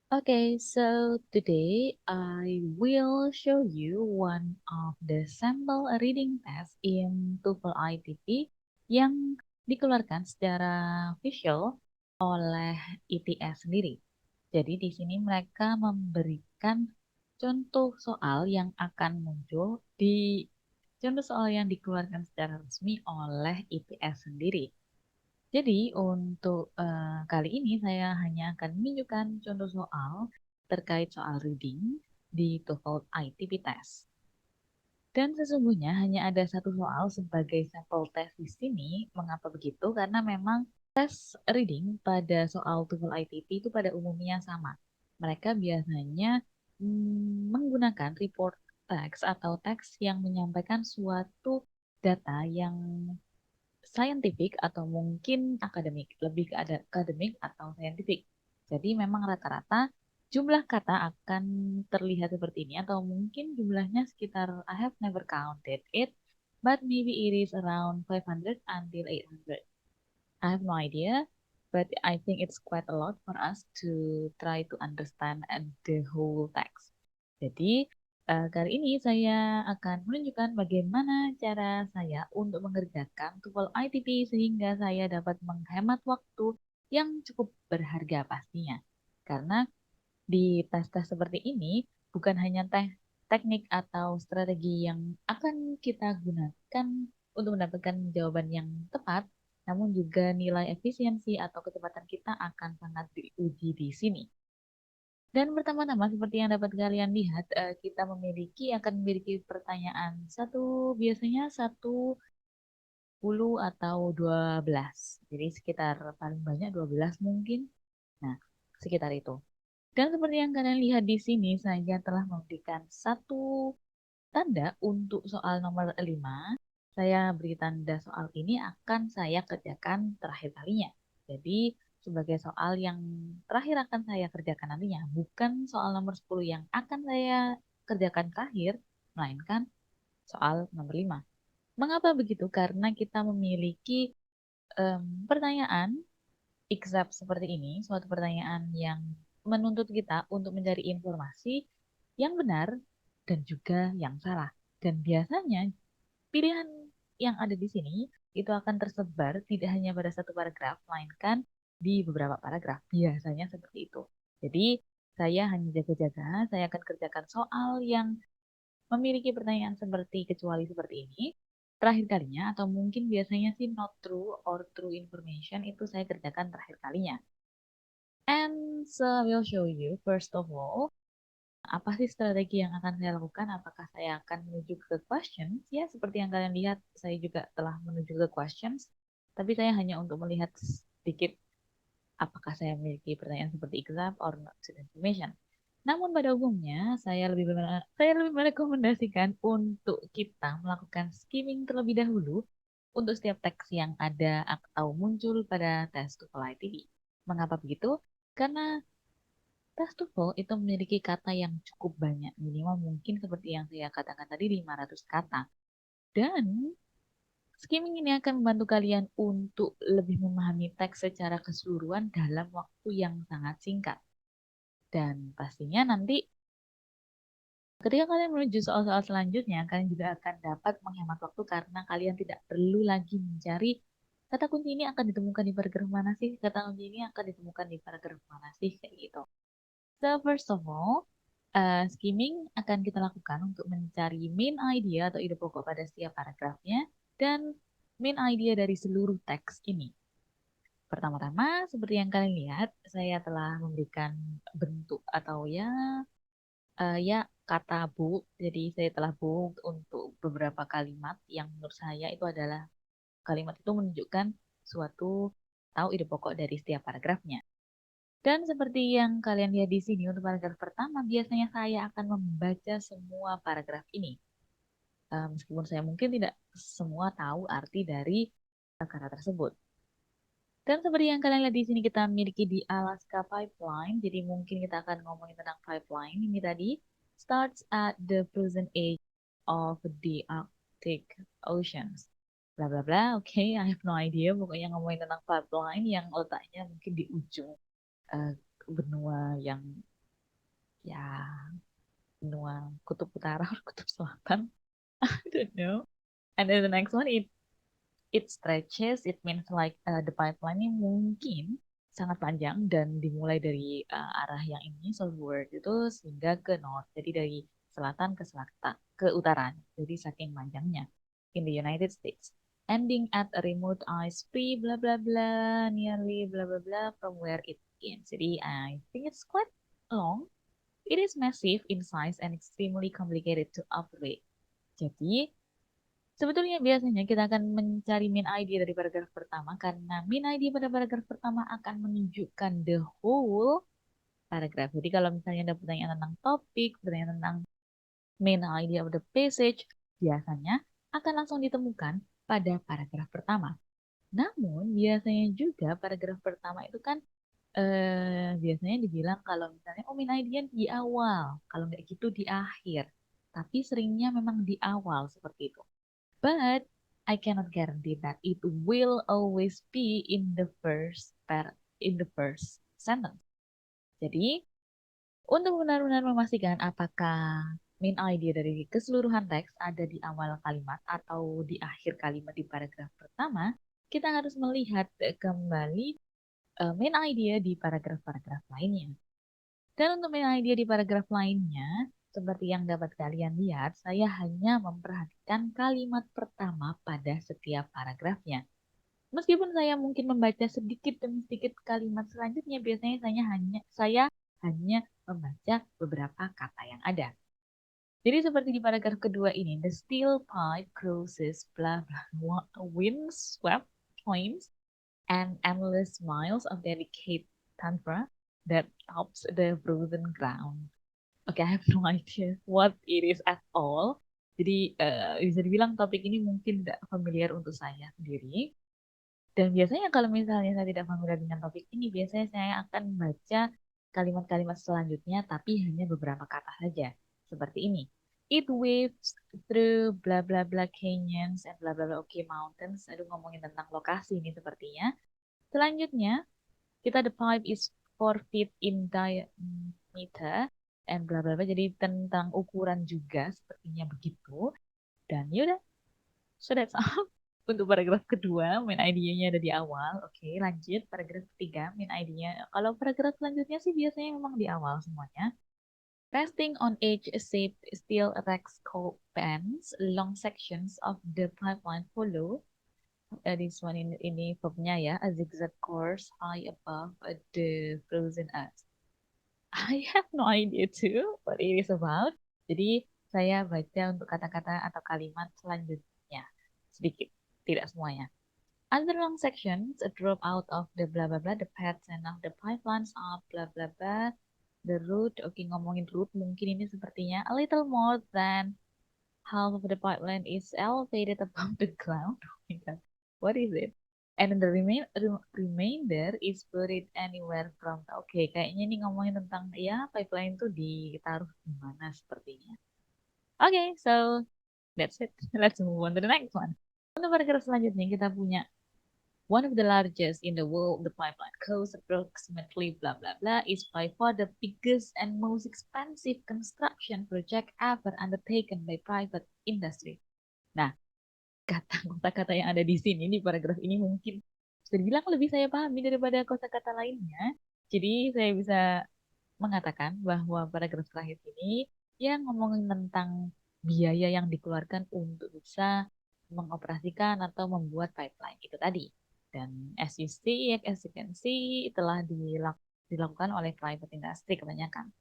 Okay, so today I will show you one of the sample reading test in TOEFL ITP yang dikeluarkan secara visual oleh ITS sendiri. Jadi di sini mereka memberikan contoh soal yang akan muncul di contoh soal yang dikeluarkan secara resmi oleh ITS sendiri. Jadi untuk kali ini saya hanya akan menunjukkan contoh soal terkait soal reading di TOEFL ITP Test. Dan sesungguhnya hanya ada satu soal sebagai sampel tes di sini. Mengapa begitu? Karena memang tes reading pada soal TOEFL ITP itu pada umumnya sama. Mereka biasanya menggunakan report text atau teks yang menyampaikan suatu data yang scientific atau mungkin akademik, lebih ke ada akademik atau scientific. Jadi memang rata-rata jumlah kata akan terlihat seperti ini atau mungkin jumlahnya sekitar I have never counted it, but maybe it is around 500 until 800. I have no idea, but I think it's quite a lot for us to try to understand the whole text. Jadi, kali ini saya akan menunjukkan bagaimana cara saya untuk mengerjakan TOEFL ITP sehingga saya dapat menghemat waktu yang cukup berharga pastinya. Karena di tes-tes seperti ini bukan hanya teknik atau strategi yang akan kita gunakan untuk mendapatkan jawaban yang tepat, namun juga nilai efisiensi atau kecepatan kita akan sangat diuji di sini. Dan pertama-tama seperti yang dapat kalian lihat, kita akan memiliki pertanyaan biasanya 10 atau 12. Jadi sekitar paling banyak 12 mungkin. Nah, sekitar itu. Dan seperti yang kalian lihat di sini, saya telah memberikan satu tanda untuk soal nomor 5. Saya beri tanda soal ini akan saya kerjakan terakhir kalinya. Jadi, sebagai soal yang terakhir akan saya kerjakan nantinya, bukan soal nomor 10 yang akan saya kerjakan terakhir, melainkan soal nomor 5. Mengapa begitu? Karena kita memiliki pertanyaan exact seperti ini, suatu pertanyaan yang menuntut kita untuk mencari informasi yang benar dan juga yang salah. Dan biasanya pilihan yang ada di sini itu akan tersebar tidak hanya pada satu paragraf, melainkan di beberapa paragraf. Biasanya seperti itu. Jadi, saya hanya jaga-jaga, saya akan kerjakan soal yang memiliki pertanyaan kecuali seperti ini. Terakhir kalinya, atau mungkin biasanya sih not true or true information itu saya kerjakan terakhir kalinya. And so I will show you first of all apa sih strategi yang akan saya lakukan? Apakah saya akan menuju ke questions? Ya, seperti yang kalian lihat, saya juga telah menuju ke questions. Tapi saya hanya untuk melihat sedikit apakah saya memiliki pertanyaan seperti exam or not to information. Namun pada umumnya, saya lebih merekomendasikan untuk kita melakukan skimming terlebih dahulu untuk setiap teks yang ada atau muncul pada tes TOEFL ITB. Mengapa begitu? Karena tes TOEFL itu memiliki kata yang cukup banyak, minimal mungkin seperti yang saya katakan tadi 500 kata. Dan skimming ini akan membantu kalian untuk lebih memahami teks secara keseluruhan dalam waktu yang sangat singkat. Dan pastinya nanti ketika kalian menuju soal-soal selanjutnya, kalian juga akan dapat menghemat waktu karena kalian tidak perlu lagi mencari kata kunci ini akan ditemukan di paragraf mana sih, kata kunci ini akan ditemukan di paragraf mana sih, kayak gitu. So first of all, skimming akan kita lakukan untuk mencari main idea atau ide pokok pada setiap paragrafnya dan main idea dari seluruh teks ini. Pertama-tama, seperti yang kalian lihat, saya telah memberikan bentuk atau ya kata bold. Jadi saya telah bold untuk beberapa kalimat yang menurut saya itu adalah kalimat itu menunjukkan suatu tahu ide pokok dari setiap paragrafnya. Dan seperti yang kalian lihat di sini untuk paragraf pertama, biasanya saya akan membaca semua paragraf ini. Meskipun saya mungkin tidak semua tahu arti dari kata tersebut. Dan seperti yang kalian lihat di sini kita memiliki di Alaska Pipeline. Jadi mungkin kita akan ngomongin tentang pipeline ini tadi. Starts at the present age of the Arctic Oceans. Bla bla bla. Oke, I have no idea. Pokoknya ngomongin tentang pipeline yang letaknya mungkin di ujung benua yang ya benua kutub utara atau kutub selatan. I don't know. And then the next one, it stretches. It means like the pipeline ini mungkin sangat panjang dan dimulai dari arah yang ini southward itu sehingga ke north. Jadi dari selatan ke selatan ke utara. Jadi saking panjangnya in the United States. Ending at a remote ice free blah blah blah nearly blah blah blah from where it begins. Jadi I think it's quite long. It is massive in size and extremely complicated to operate. Jadi sebetulnya biasanya kita akan mencari main idea dari paragraf pertama karena main idea pada paragraf pertama akan menunjukkan the whole paragraph. Jadi kalau misalnya ada pertanyaan tentang topik, pertanyaan tentang main idea of the passage, biasanya akan langsung ditemukan pada paragraf pertama. Namun biasanya juga paragraf pertama itu kan biasanya dibilang kalau misalnya oh main idea di awal, kalau nggak gitu di akhir. Tapi seringnya memang di awal seperti itu. But I cannot guarantee that it will always be in the first sentence. Jadi, untuk benar-benar memastikan apakah main idea dari keseluruhan teks ada di awal kalimat atau di akhir kalimat di paragraf pertama, kita harus melihat kembali main idea di paragraf-paragraf lainnya. Dan untuk main idea di paragraf lainnya, seperti yang dapat kalian lihat, saya hanya memperhatikan kalimat pertama pada setiap paragrafnya. Meskipun saya mungkin membaca sedikit demi sedikit kalimat selanjutnya, biasanya saya hanya membaca beberapa kata yang ada. Jadi seperti di paragraf kedua ini, the steel pipe crosses blah blah windswept plains and endless miles of delicate tundra that tops the frozen ground. Oke, I have no idea what it is at all. Jadi bisa dibilang topik ini mungkin tidak familiar untuk saya sendiri. Dan biasanya kalau misalnya saya tidak familiar dengan topik ini, biasanya saya akan baca kalimat-kalimat selanjutnya, tapi hanya beberapa kata saja. Seperti ini. It waves through blah blah blah canyons and blah blah blah okay mountains. Aduh, ngomongin tentang lokasi ini sepertinya. Selanjutnya, kita the pipe is 4 feet in diameter and bla bla bla. Jadi tentang ukuran juga sepertinya begitu. Dan yaudah, so that's all. Untuk paragraf kedua, main idenya ada di awal. Oke, lanjut. Paragraf ketiga, main idenya. Kalau paragraf selanjutnya sih biasanya memang di awal semuanya. Resting on edge-shaped steel racks spans, long sections of the pipeline follow this one ini verbnya ya, a zigzag course high above the frozen earth. I have no idea too what it is about. Jadi saya baca untuk kata-kata atau kalimat selanjutnya sedikit, tidak semuanya. Other long sections drop out of the blah blah blah, the pattern of the pipelines are blah blah blah, the route. Oke, ngomongin route mungkin ini sepertinya a little more than half of the pipeline is elevated above the ground. Oh my God, what is it? And the remainder is buried anywhere from. Oke, kayaknya ini ngomongin tentang ya pipeline itu ditaruh di mana sepertinya. Oke, so that's it. Let's move on to the next one. Untuk paragraf selanjutnya kita punya one of the largest in the world, the pipeline costs approximately blah blah blah is by far the biggest and most expensive construction project ever undertaken by private industry. Nah, kata-kata yang ada di sini di paragraf ini mungkin bisa dibilang lebih saya pahami daripada kata-kata lainnya. Jadi saya bisa mengatakan bahwa paragraf terakhir ini yang ngomongin tentang biaya yang dikeluarkan untuk bisa mengoperasikan atau membuat pipeline itu tadi. Dan as you can see, telah dilakukan oleh private industry kebanyakan.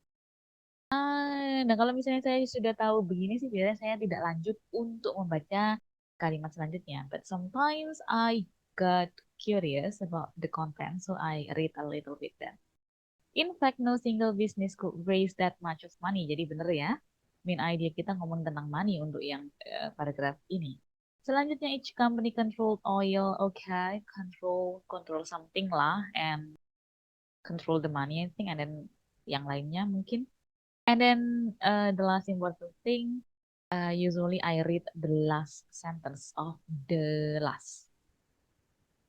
Nah, kalau misalnya saya sudah tahu begini sih, biasanya saya tidak lanjut untuk membaca kalimat selanjutnya. But sometimes I got curious about the content, so I read a little bit then. In fact, no single business could raise that much of money. Jadi bener ya, main idea kita ngomong tentang money untuk yang paragraf ini. Selanjutnya, each company controlled oil, okay, control something lah, and control the money, I think, and then yang lainnya mungkin. And then the last important thing, usually I read the last sentence of the last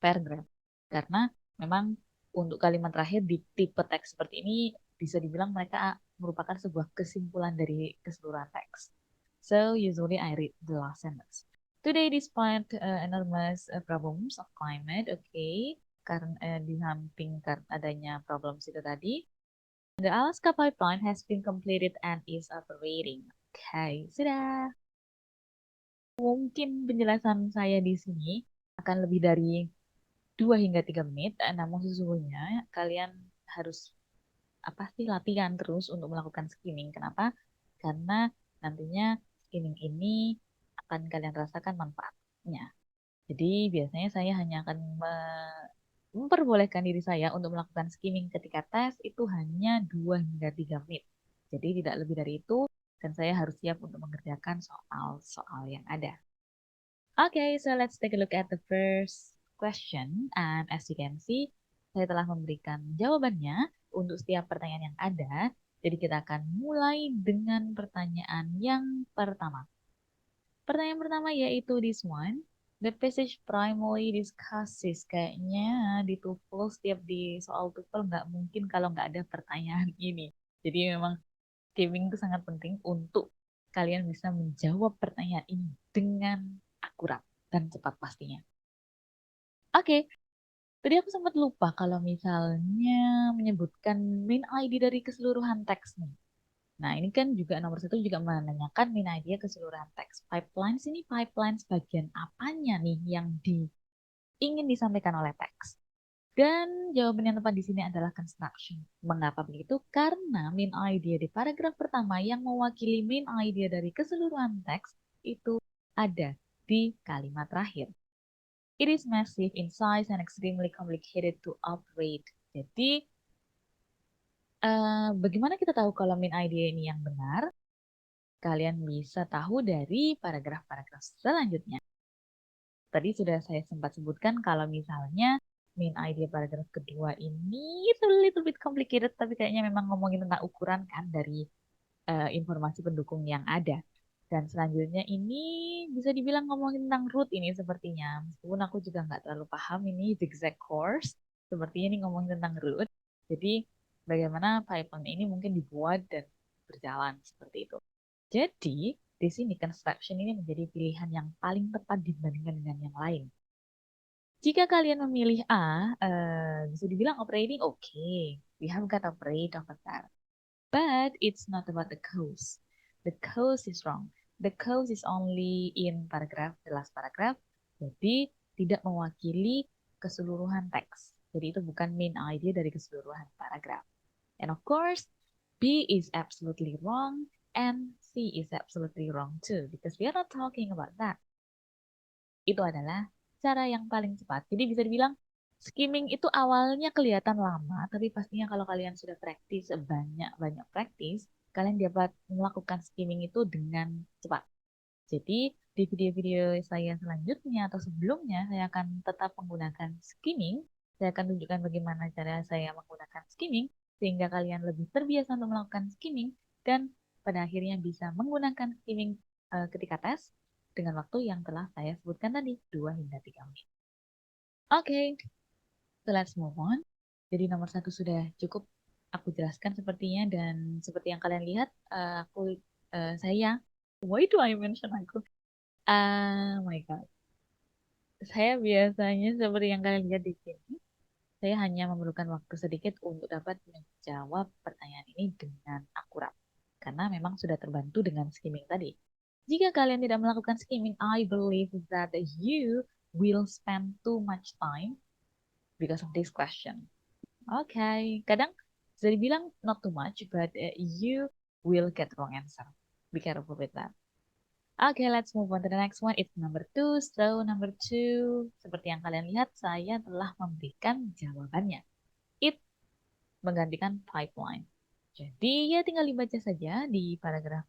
paragraph. Karena memang untuk kalimat terakhir di tipe teks seperti ini bisa dibilang mereka merupakan sebuah kesimpulan dari keseluruhan teks. So usually I read the last sentence. Today, despite enormous problems of climate, okay, karena di samping adanya problems itu tadi, the Alaska pipeline has been completed and is operating. Okay, sudah. Mungkin penjelasan saya di sini akan lebih dari 2 hingga 3 menit, namun sesungguhnya kalian harus apa sih latihan terus untuk melakukan skimming. Kenapa? Karena nantinya skimming ini akan kalian rasakan manfaatnya. Jadi biasanya saya hanya akan memperbolehkan diri saya untuk melakukan skimming ketika tes itu hanya 2 hingga 3 menit. Jadi tidak lebih dari itu dan saya harus siap untuk mengerjakan soal-soal yang ada. Okay, so let's take a look at the first question. And as you can see, saya telah memberikan jawabannya untuk setiap pertanyaan yang ada. Jadi kita akan mulai dengan pertanyaan yang pertama. Pertanyaan pertama yaitu this one. The passage primarily discusses. Kayaknya di TOEFL, setiap di soal TOEFL nggak mungkin kalau nggak ada pertanyaan ini. Jadi memang skimming itu sangat penting untuk kalian bisa menjawab pertanyaan ini dengan akurat dan cepat pastinya. Oke, tadi aku sempat lupa kalau misalnya menyebutkan main ID dari keseluruhan teks nih. Nah, ini kan juga nomor 1 juga menanyakan main ID keseluruhan teks. Pipelines ini pipelines bagian apanya nih yang ingin disampaikan oleh teks? Dan jawaban yang tepat di sini adalah construction. Mengapa begitu? Karena main idea di paragraf pertama yang mewakili main idea dari keseluruhan teks itu ada di kalimat terakhir. It is massive in size and extremely complicated to operate. Jadi, bagaimana kita tahu kalau main idea ini yang benar? Kalian bisa tahu dari paragraf-paragraf selanjutnya. Tadi sudah saya sempat sebutkan kalau misalnya main idea paragraf kedua ini itu little bit complicated, tapi kayaknya memang ngomongin tentang ukuran kan dari informasi pendukung yang ada. Dan selanjutnya ini bisa dibilang ngomongin tentang root ini sepertinya. Meskipun aku juga nggak terlalu paham ini zigzag course. Sepertinya ini ngomongin tentang root. Jadi bagaimana pipeline ini mungkin dibuat dan berjalan seperti itu. Jadi di sini construction ini menjadi pilihan yang paling tepat dibandingkan dengan yang lain. Jika kalian memilih A, bisa dibilang operating okay. We have got operate over there. But it's not about the cause. The cause is wrong. The cause is only in paragraph, the last paragraph. Jadi tidak mewakili keseluruhan teks. Jadi itu bukan main idea dari keseluruhan paragraf. And of course, B is absolutely wrong and C is absolutely wrong too because we are not talking about that. Itu adalah cara yang paling cepat. Jadi bisa dibilang skimming itu awalnya kelihatan lama, tapi pastinya kalau kalian sudah praktis banyak praktis, kalian dapat melakukan skimming itu dengan cepat. Jadi di video-video saya selanjutnya atau sebelumnya saya akan tetap menggunakan skimming. Saya akan tunjukkan bagaimana cara saya menggunakan skimming sehingga kalian lebih terbiasa untuk melakukan skimming dan pada akhirnya bisa menggunakan skimming ketika tes dengan waktu yang telah saya sebutkan tadi, 2 hingga 3 menit. Oke, so let's move on. Jadi nomor 1 sudah cukup aku jelaskan sepertinya dan seperti yang kalian lihat, saya, why do I mention aku? Oh my God. Saya biasanya seperti yang kalian lihat di sini, saya hanya memerlukan waktu sedikit untuk dapat menjawab pertanyaan ini dengan akurat. Karena memang sudah terbantu dengan skimming tadi. Jika kalian tidak melakukan skimming, I believe that you will spend too much time because of this question. Okay, kadang bisa dibilang not too much, but you will get wrong answer. Be careful with that. Okay, let's move on to the next one. It's number 2. So, number 2, seperti yang kalian lihat, saya telah memberikan jawabannya. It menggantikan pipeline. Jadi, ya tinggal dibaca saja di paragraf.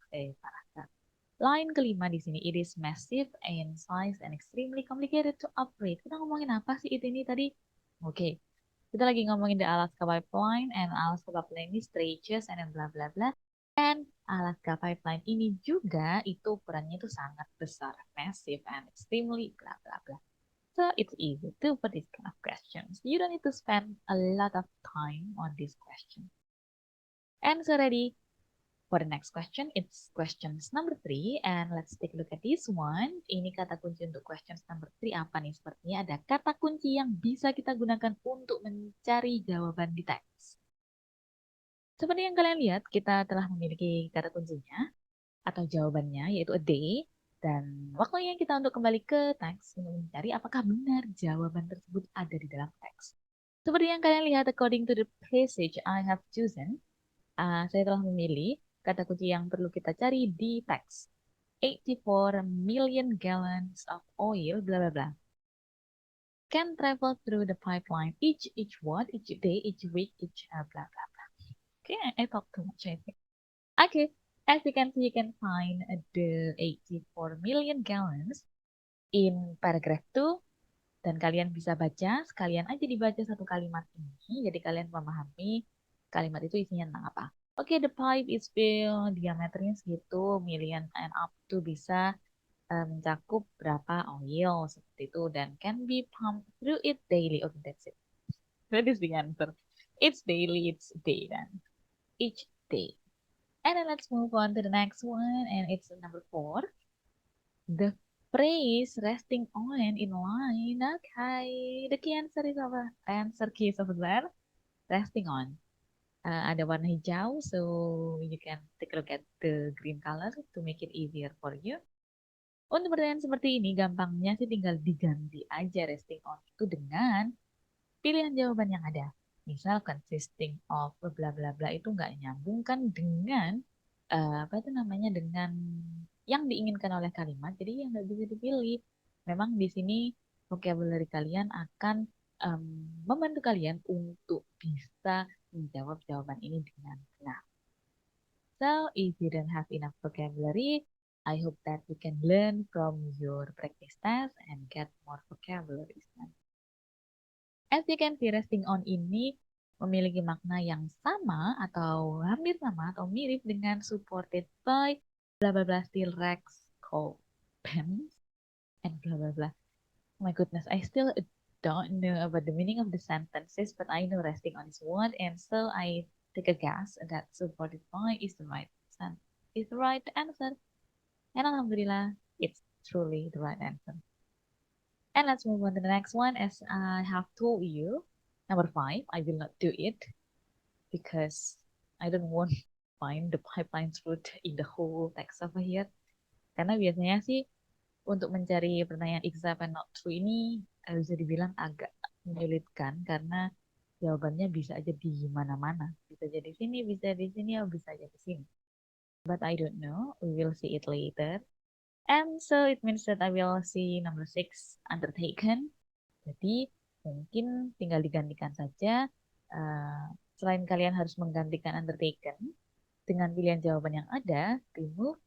Line kelima di sini, it is massive in size and extremely complicated to operate. Kita ngomongin apa sih itu ini tadi? Oke, kita lagi ngomongin the Alaska Pipeline, and Alaska Pipeline ini stretches and bla bla bla. And Alaska Pipeline ini juga itu ukurannya itu sangat besar, massive and extremely bla bla bla. So it's easy to put this kind of questions. You don't need to spend a lot of time on this question. And so ready, For the next question, it's questions number 3, and let's take a look at this one. Ini kata kunci untuk questions number 3 apa nih? Sepertinya ada kata kunci yang bisa kita gunakan untuk mencari jawaban di teks. Seperti yang kalian lihat, kita telah memiliki kata kuncinya atau jawabannya, yaitu a day. Dan waktunya kita untuk kembali ke teks untuk mencari apakah benar jawaban tersebut ada di dalam teks. Seperti yang kalian lihat, according to the passage I have chosen, saya telah memilih kata kunci yang perlu kita cari di teks. 84 million gallons of oil, bla bla bla, can travel through the pipeline each what, each day, each week, each bla bla bla. Okay, I talk too much, I think. Okay, as you can see, you can find the 84 million gallons in paragraph 2. Dan kalian bisa baca, sekalian aja dibaca satu kalimat ini, jadi kalian memahami kalimat itu isinya tentang apa. Oke, the pipe is filled, diameternya segitu, million and up to bisa mencakup berapa oil, seperti itu, dan can be pumped through it daily. Okay, that's it. That is the answer. It's daily, it's day then. Each day. And then let's move on to the next one, and it's number 4. The phrase resting on in line. Okay, the key answer is apa? Answer key is over there. Resting on. Ada warna hijau, so you can take a look at the green color to make it easier for you. Untuk pertanyaan seperti ini, gampangnya sih tinggal diganti aja resting on itu dengan pilihan jawaban yang ada. Misal consisting of bla bla bla itu nggak nyambung kan dengan apa itu namanya, dengan yang diinginkan oleh kalimat, jadi yang nggak bisa dipilih. Memang di sini vocabulary kalian akan em, membantu kalian untuk bisa menjawab jawaban ini dengan benar. So, if you don't have enough vocabulary, I hope that you can learn from your practice test and get more vocabulary. As you can see, resting on ini memiliki makna yang sama atau hampir sama atau mirip dengan supported by bla bla bla steel racks called pens and bla bla bla. Oh my goodness, I still don't know about the meaning of the sentences, but I know resting on is one, and so I take a guess that supported by is the right answer. And alhamdulillah, it's truly the right answer. And let's move on to the next one. As I have told you, number 5, I will not do it because I don't want to find the pipeline's route in the whole text over here. Karena biasanya sih untuk mencari pertanyaan exact and not true ini bisa dibilang agak menyulitkan karena jawabannya bisa aja di mana-mana. Bisa jadi sini, bisa di sini, atau bisa aja di sini. But I don't know. We will see it later. And so it means that I will see number 6 undertaken. Jadi mungkin tinggal digantikan saja. Selain kalian harus menggantikan undertaken dengan pilihan jawaban yang ada, remove,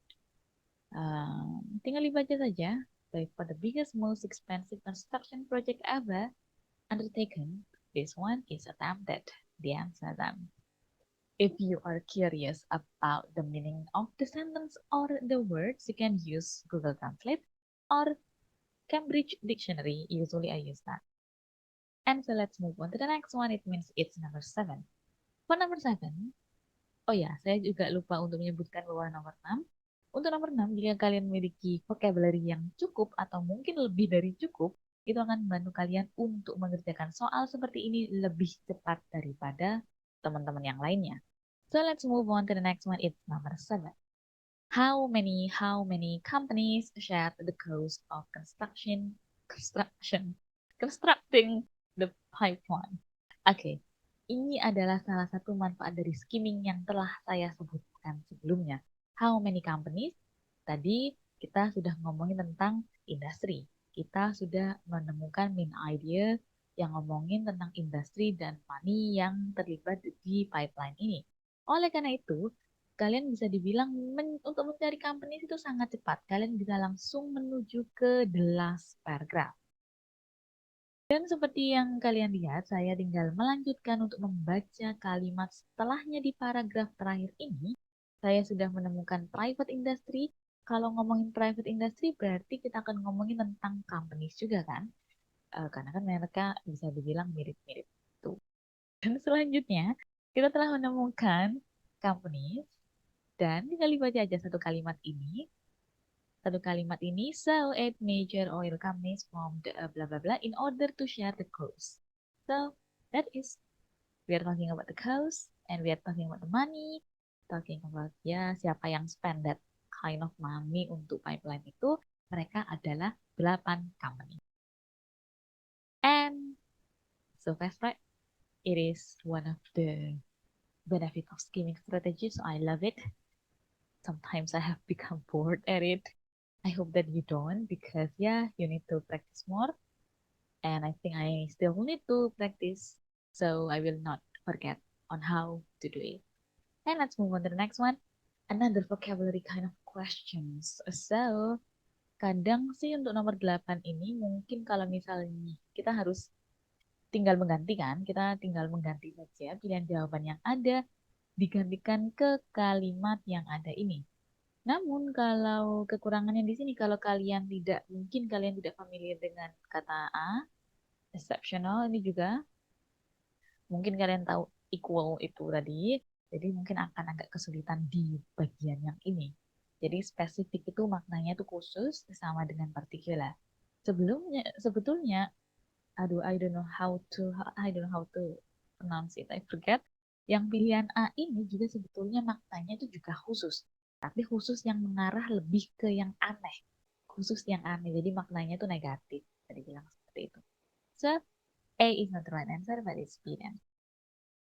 tinggal dibaca saja. Like for the biggest, most expensive construction project ever undertaken, this one is attempted. The answer then. If you are curious about the meaning of the sentence or the words, you can use Google Translate or Cambridge Dictionary. Usually I use that. And so let's move on to the next one. It means it's number 7. For number 7, oh ya, saya juga lupa untuk menyebutkan bahwa nomor 6. Untuk nomor 6, jika kalian memiliki vocabulary yang cukup atau mungkin lebih dari cukup, itu akan membantu kalian untuk mengerjakan soal seperti ini lebih cepat daripada teman-teman yang lainnya. So let's move on to the next one. It's number 7. How many companies share the cost of constructing the pipeline? Oke, ini adalah salah satu manfaat dari skimming yang telah saya sebutkan sebelumnya. How many companies? Tadi kita sudah ngomongin tentang industri. Kita sudah menemukan main idea yang ngomongin tentang industri dan money yang terlibat di pipeline ini. Oleh karena itu, kalian bisa dibilang untuk mencari companies itu sangat cepat. Kalian bisa langsung menuju ke the last paragraph. Dan seperti yang kalian lihat, saya tinggal melanjutkan untuk membaca kalimat setelahnya di paragraf terakhir ini. Saya sudah menemukan private industry. Kalau ngomongin private industry, berarti kita akan ngomongin tentang companies juga kan? Karena kan mereka bisa dibilang mirip-mirip. Tuh. Dan selanjutnya, kita telah menemukan companies. Dan tinggal dibaca aja satu kalimat ini. Satu kalimat ini, so 8 major oil companies formed blah blah blah in order to share the cost. So that is, we are talking about the cost and we are talking about the money, talking about ya siapa yang spend that kind of money untuk pipeline itu, mereka adalah 8 company. And so fast, right? It is one of the benefit of skimming strategy, so I love it. Sometimes I have become bored at it. I hope that you don't, because yeah, you need to practice more. And I think I still need to practice, so I will not forget on how to do it. And let's move on to the next one. Another vocabulary kind of questions. So, kadang sih untuk nomor 8 ini mungkin kalau misalnya kita harus tinggal mengganti kan, kita tinggal mengganti saja pilihan jawaban yang ada digantikan ke kalimat yang ada ini. Namun kalau kekurangannya di sini, kalau kalian tidak, mungkin kalian tidak familiar dengan kata A, exceptional ini juga, mungkin kalian tahu equal itu tadi, jadi mungkin akan agak kesulitan di bagian yang ini. Jadi spesifik itu maknanya itu khusus sama dengan particular. Sebetulnya, aduh, I don't know how to pronounce it, I forget. Yang pilihan A ini juga sebetulnya maknanya itu juga khusus. Tapi khusus yang mengarah lebih ke yang aneh. Khusus yang aneh. Jadi maknanya itu negatif. Tadi bilang seperti itu. So, A is not the right answer, but it's B then.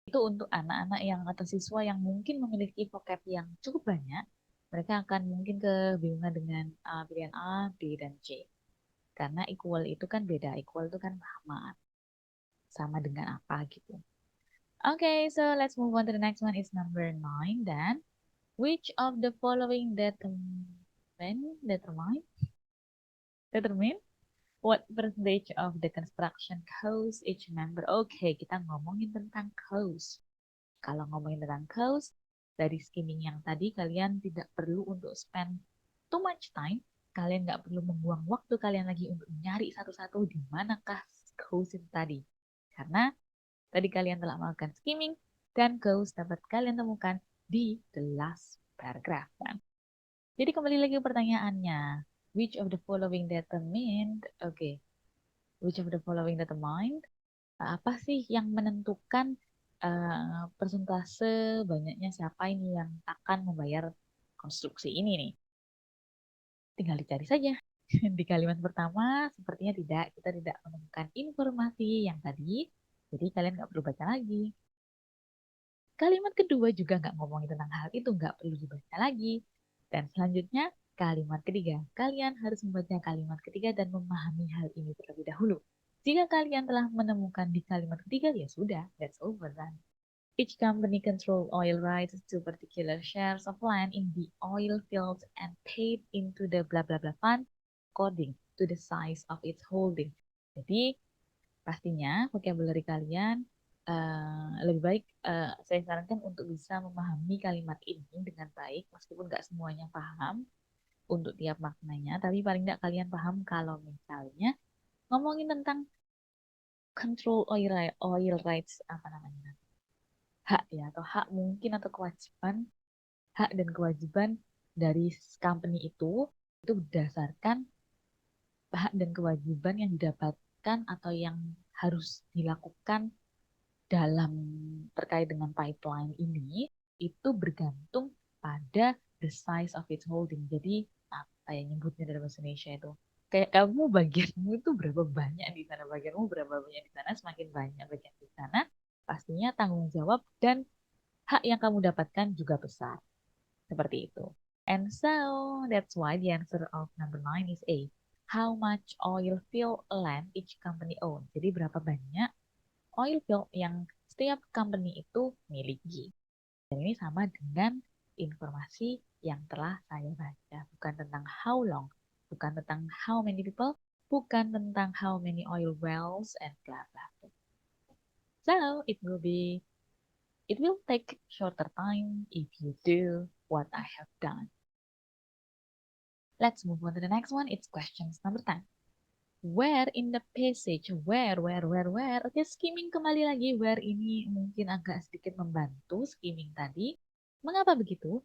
Itu untuk anak-anak yang atau siswa yang mungkin memiliki vocab yang cukup banyak. Mereka akan mungkin kebingungan dengan pilihan A, B, dan C. Karena equal itu kan beda. Equal itu kan sama dengan apa gitu. Okay, so let's move on to the next one. Is number 9 then. Which of the following determine what percentage of the construction cost each member? Okay, kita ngomongin tentang cost. Kalau ngomongin tentang cost, dari skimming yang tadi kalian tidak perlu untuk spend too much time. Kalian nggak perlu membuang waktu kalian lagi untuk nyari satu-satu di manakah cost itu tadi. Karena tadi kalian telah melakukan skimming dan cost dapat kalian temukan di the last paragraph kan. Jadi kembali lagi ke pertanyaannya. Which of the following determined? Okay. Which of the following determined? Apa sih yang menentukan persentase banyaknya siapa ini yang akan membayar konstruksi ini nih? Tinggal dicari saja. Di kalimat pertama, sepertinya tidak. Kita tidak menemukan informasi yang tadi. Jadi kalian nggak perlu baca lagi. Kalimat kedua juga nggak ngomongin tentang hal itu, nggak perlu dibaca lagi. Dan selanjutnya, kalimat ketiga. Kalian harus membaca kalimat ketiga dan memahami hal ini terlebih dahulu. Jika kalian telah menemukan di kalimat ketiga, ya sudah, that's over then. Each company control oil rights to particular shares of land in the oil fields and paid into the blah blah blah fund according to the size of its holding. Jadi, pastinya vocabulary kalian lebih baik saya sarankan untuk bisa memahami kalimat ini dengan baik meskipun nggak semuanya paham untuk tiap maknanya, tapi paling nggak kalian paham kalau misalnya ngomongin tentang control oil rights apa namanya, hak ya atau hak mungkin atau kewajiban, hak dan kewajiban dari company itu berdasarkan hak dan kewajiban yang didapatkan atau yang harus dilakukan dalam terkait dengan pipeline ini itu bergantung pada the size of its holding. Jadi apa ya nyebutnya dalam bahasa Indonesia itu? Kayak kamu bagianmu itu berapa banyak di sana, bagianmu berapa banyak di sana, semakin banyak bagian di sana, pastinya tanggung jawab dan hak yang kamu dapatkan juga besar. Seperti itu. And so that's why the answer of number 9 is A. How much oil field land each company own? Jadi berapa banyak oil field yang setiap company itu miliki. Dan ini sama dengan informasi yang telah saya baca. Bukan tentang how long, bukan tentang how many people, bukan tentang how many oil wells, and blah blah blah. So, it will take shorter time if you do what I have done. Let's move on to the next one. It's questions number 10. Where in the passage? Where? Oke, skimming kembali lagi. Where ini mungkin agak sedikit membantu skimming tadi. Mengapa begitu?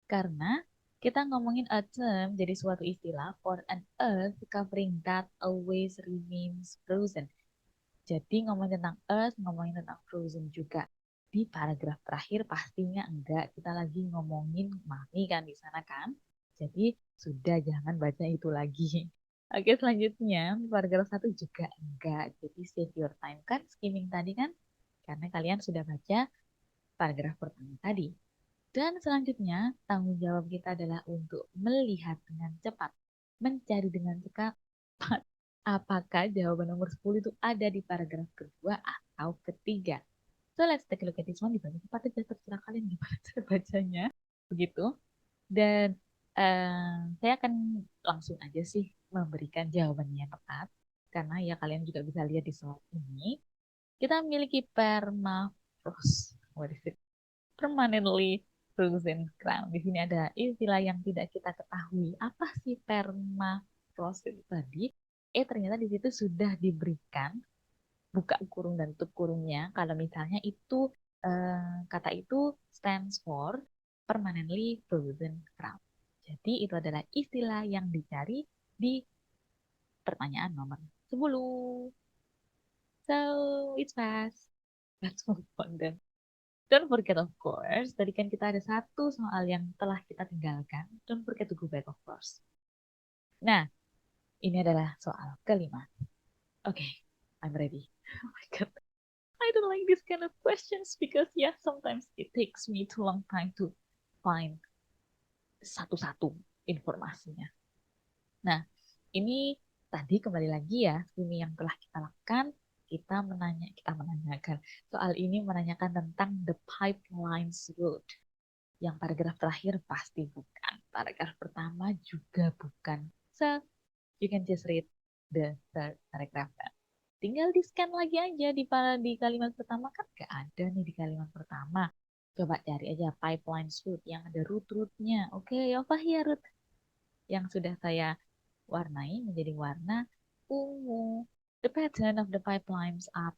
Karena kita ngomongin a term jadi suatu istilah for an earth covering that always remains frozen. Jadi ngomongin tentang earth, ngomongin tentang frozen juga. Di paragraf terakhir pastinya enggak. Kita lagi ngomongin mami kan di sana kan. Jadi sudah jangan baca itu lagi. Oke, selanjutnya paragraf satu juga enggak. Jadi save your time kan skimming tadi kan. Karena kalian sudah baca paragraf pertama tadi. Dan selanjutnya, tanggung jawab kita adalah untuk melihat dengan cepat, mencari dengan cepat, apakah jawaban nomor 10 itu ada di paragraf kedua atau ketiga. So, let's take a look at this one. Dibaca cepat aja, terserah kalian gimana cara bacanya. Begitu. Dan saya akan langsung aja sih memberikan jawabannya yang tepat. Karena ya kalian juga bisa lihat di slide ini. Kita memiliki permafrost. What is it? Permanently frozen ground. Di sini ada istilah yang tidak kita ketahui. Apa sih permafrost itu tadi? Ternyata di situ sudah diberikan buka kurung dan tutup kurungnya. Kalau misalnya itu kata itu stands for permanently frozen ground. Jadi itu adalah istilah yang dicari di pertanyaan nomor 10. So, it's fast. Let's move on then. Don't forget, of course, tadi kan kita ada satu soal yang telah kita tinggalkan. Don't forget to go back, of course. Nah, ini adalah soal kelima. Okay, I'm ready. Oh my God. I don't like this kind of questions because, yeah, sometimes it takes me too long time to find satu-satu informasinya. Nah, ini tadi kembali lagi ya, ini yang telah kita lakukan. Kita menanyakan. Soal ini menanyakan tentang the pipeline's route. Yang paragraf terakhir pasti bukan. Paragraf pertama juga bukan. So, you can just read the third paragraph. Tinggal di-scan lagi aja di kalimat pertama kan gak ada nih di kalimat pertama. Coba cari aja pipeline route yang ada root-rootnya. Oke, apa ya root yang sudah saya warnai menjadi warna ungu. The pattern of the pipelines are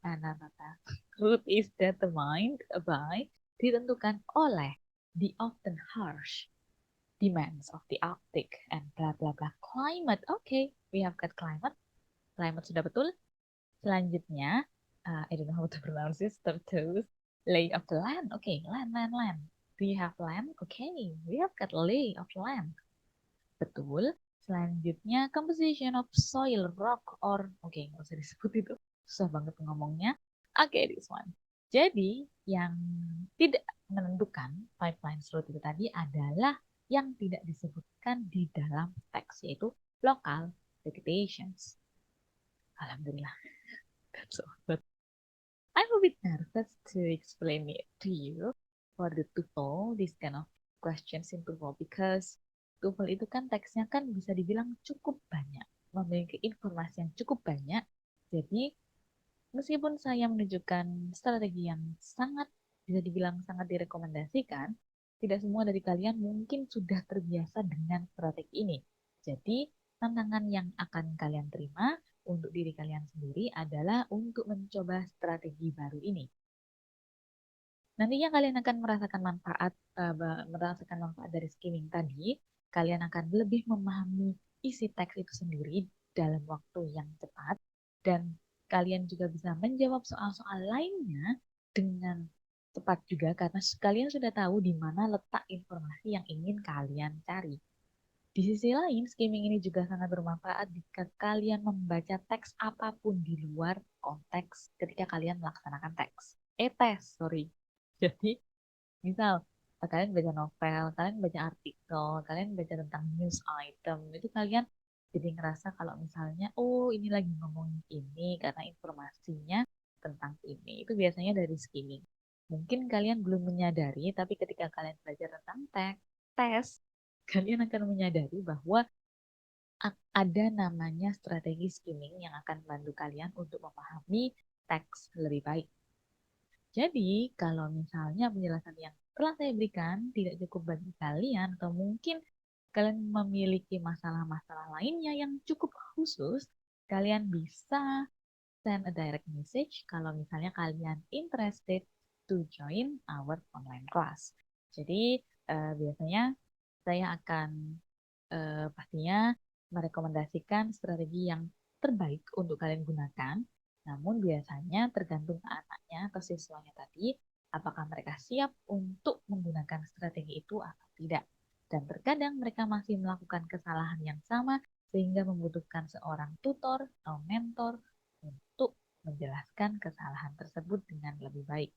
root is determined by ditentukan oleh the often harsh demands of the Arctic and blah blah blah climate. Okay, we have got climate. Climate sudah betul. Selanjutnya, I don't know how to pronounce this. Terus, lay of the land. Okay, land. Do you have land? Okay, we have got lay of land. Betul. Selanjutnya, composition of soil, rock, or... Oke, nggak usah disebut itu. Susah banget ngomongnya. Oke, this one. Jadi, yang tidak menentukan pipeline route itu tadi adalah yang tidak disebutkan di dalam teks, yaitu local vegetations. Alhamdulillah. That's all. But I'm a bit nervous to explain it to you for the TOEFL, this kind of questions in TOEFL, because TOEFL itu kan teksnya kan bisa dibilang cukup banyak, memiliki informasi yang cukup banyak. Jadi, meskipun saya menunjukkan strategi yang sangat, bisa dibilang sangat direkomendasikan, tidak semua dari kalian mungkin sudah terbiasa dengan strategi ini. Jadi, tantangan yang akan kalian terima untuk diri kalian sendiri adalah untuk mencoba strategi baru ini. Nantinya kalian akan merasakan manfaat dari skimming tadi. Kalian akan lebih memahami isi teks itu sendiri dalam waktu yang cepat dan kalian juga bisa menjawab soal-soal lainnya dengan cepat juga karena kalian sudah tahu di mana letak informasi yang ingin kalian cari. Di sisi lain, skimming ini juga sangat bermanfaat jika kalian membaca teks apapun di luar konteks ketika kalian melaksanakan teks. Tes, sorry. Jadi, misal kalian baca novel, kalian baca artikel, kalian baca tentang news item, itu kalian jadi ngerasa kalau misalnya, oh ini lagi ngomongin ini karena informasinya tentang ini. Itu biasanya dari skimming. Mungkin kalian belum menyadari, tapi ketika kalian belajar tentang tes, kalian akan menyadari bahwa ada namanya strategi skimming yang akan membantu kalian untuk memahami teks lebih baik. Jadi, kalau misalnya penjelasan yang telah saya berikan tidak cukup bagi kalian, atau mungkin kalian memiliki masalah-masalah lainnya yang cukup khusus, kalian bisa send a direct message kalau misalnya kalian interested to join our online class. Jadi, biasanya Saya akan pastinya merekomendasikan strategi yang terbaik untuk kalian gunakan. Namun biasanya tergantung anaknya atau siswanya tadi, apakah mereka siap untuk menggunakan strategi itu atau tidak. Dan terkadang mereka masih melakukan kesalahan yang sama sehingga membutuhkan seorang tutor atau mentor untuk menjelaskan kesalahan tersebut dengan lebih baik.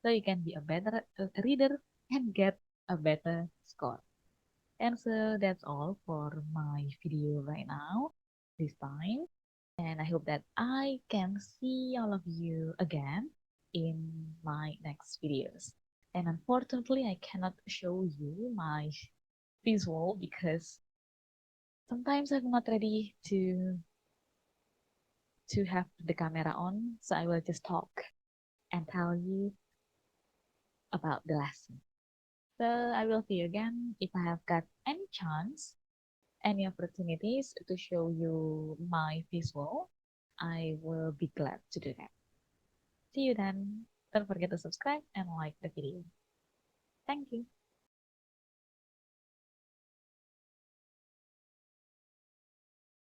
So you can be a better reader and get a better score. And so that's all for my video right now, this time. And I hope that I can see all of you again in my next videos. And unfortunately, I cannot show you my visual because sometimes I'm not ready to have the camera on, so I will just talk and tell you about the lesson. So I will see you again if I have got any chance, any opportunities to show you my visual. I will be glad to do that. See you then. Don't forget to subscribe and like the video. Thank you.